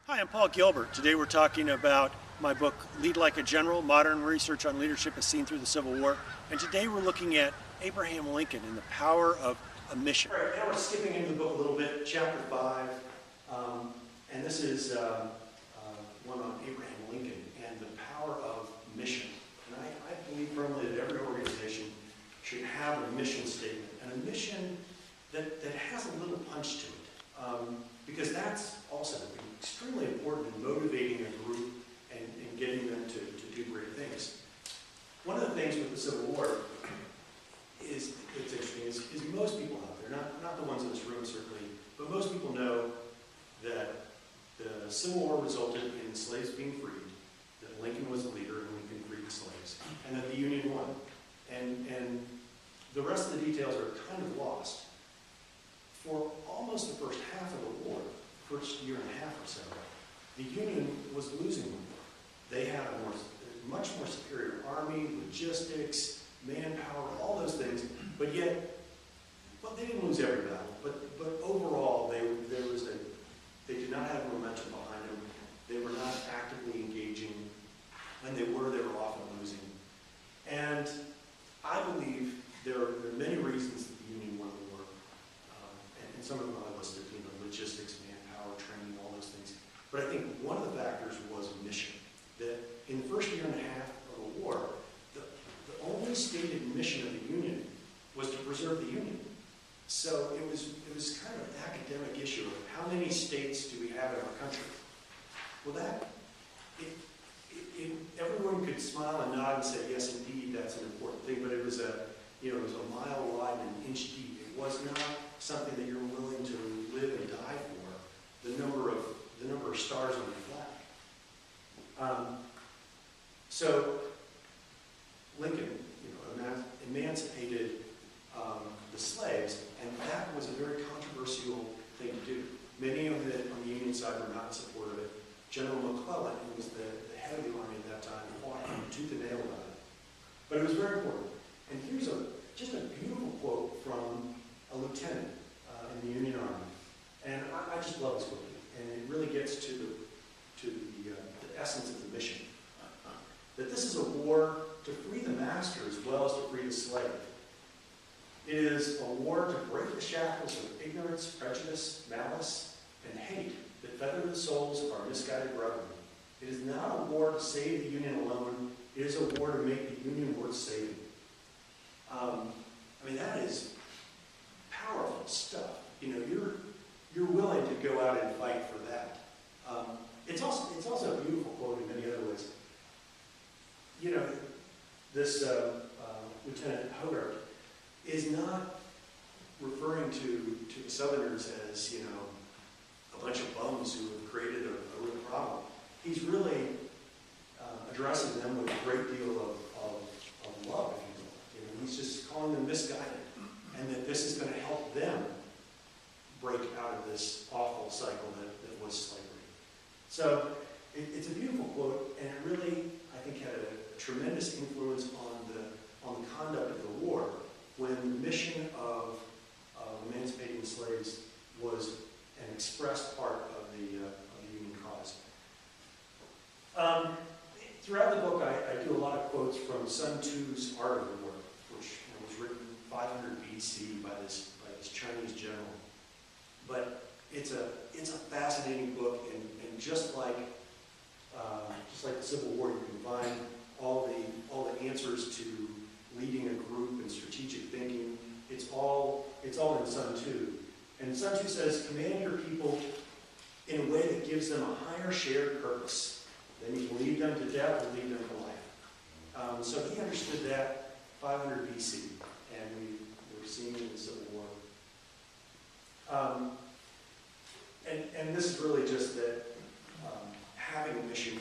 Hi, I'm Paul Gilbert. Today we're talking about my book, Lead Like a General, Modern Research on Leadership as Seen Through the Civil War. And today we're looking at Abraham Lincoln and the power of a mission. All right, now we're skipping into the book a little bit, chapter 5. And this is one on Abraham Lincoln and the power of mission. And I believe firmly that every organization should have a mission statement, and a mission that has a little punch to it. Because that's also extremely important in motivating a group and getting them to do great things. One of the things with the Civil War is, it's interesting, is most people out there, not the ones in this room certainly, but most people know that the Civil War resulted in the slaves being freed, that Lincoln was the leader and Lincoln freed the slaves, and that the Union won. And the rest of the details are kind of lost. For almost the first half of the war, first year and a half or so, the Union was losing the war. They had a much more superior army, logistics, manpower, all those things, but yet, well, they didn't lose every battle, but overall, they did not have momentum behind them. They were not actively engaging, and they were often losing. And I believe there are many reasons that the Union won the war, and some of them I listed, logistics, manpower, training, all those things. But I think one of the factors was mission. That in the first year and a half of the war, the only stated mission of the Union was to preserve the Union. So it was kind of an academic issue of how many states do we have in our country. Well, everyone could smile and nod and say, yes, indeed, that's an important thing. But it was a mile wide and an inch deep. It was not something that you're willing to live and die for. The number of stars on the flag. So Lincoln, emancipated the slaves, and that was a very controversial thing to do. Many of them on the Union side were not in support of it. General McClellan, who was the head of the army at that time, fought tooth and nail about it. But it was very important. And here's just a beautiful quote from a lieutenant in the Union Army. And I just love this quote. And it really gets to the essence of the mission. That this is a war to free the master as well as to free the slave. It is a war to break the shackles of ignorance, prejudice, malice, and hate that feather the souls of our misguided brethren. It is not a war to save the Union alone. It is a war to make the Union worth saving. That is powerful stuff. You're willing to go out and fight for that. It's also a beautiful quote in many other ways. This Lieutenant Hogarth is not referring to the Southerners as, a bunch of bums who have created a real problem. He's really addressing them with a great deal of love, if you will. He's just calling them misguided, and that this is going to help them break out of this awful cycle that was slavery. So it's a beautiful quote, and it really, I think, had a tremendous influence on the conduct of the war, when the mission of emancipating the slaves was an expressed part of the Union cause. Throughout the book, I do a lot of quotes from Sun Tzu's Art of War, which was written 500 BC by this Chinese general. But it's a fascinating book, and just like the Civil War, you can find all the answers to leading a group and strategic thinking. It's all in Sun Tzu. And Sun Tzu says, command your people in a way that gives them a higher shared purpose. Then you can lead them to death or lead them to life. So he understood that 500 BC, and we're seeing it in the Civil War. And this is really just that having a mission